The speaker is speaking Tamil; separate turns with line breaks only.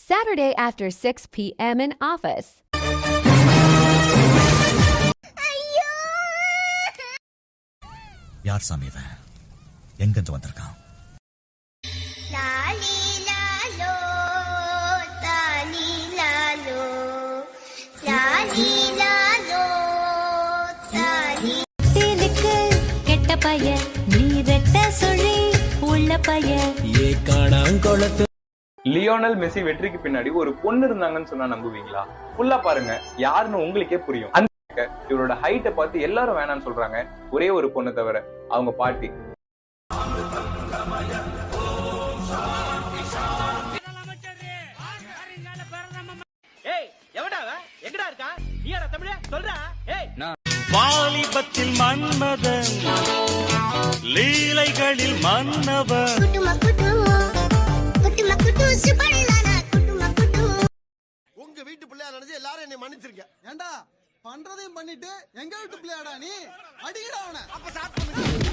Saturday after 6 p.m. in office.
யார் சாமி இவன்? எங்கிருந்து வந்திருக்கான்?
லாலி லாலோ தாலி லாலோ லாலி லாலோ தாலி
தினுக்கு கெட்ட பைய நீ ரெட்ட சொல்லி உள்ள பைய
ஏ காணாங்கொளத்து.
லியோனல் மெஸ்ஸி வெற்றிக்கு பின்னாடி ஒரு பொண்ணு இருந்தாங்கன்னு சொன்னா நம்புவீங்களா? ஃபுல்லா பாருங்க, யாருன்னு உங்களுக்கே புரியும். இவரோட ஹைட்டை பார்த்து எல்லாரும் வேணாம்னு சொல்றாங்க, ஒரே ஒரு பொண்ணு தவிர, அவங்க பாட்டி.
வாலிபத்தில் மன்மதன், லீலைகளில் மன்னவன்.
உங்க வீட்டு பிள்ளையா நினைச்சு எல்லாரும் என்னை மன்னிச்சிருக்க. ஏண்டா பண்றதையும் பண்ணிட்டு எங்க வீட்டு பிள்ளையாடா நீ? அடிக்கடா அவனை. அப்ப சாப்பிட்டு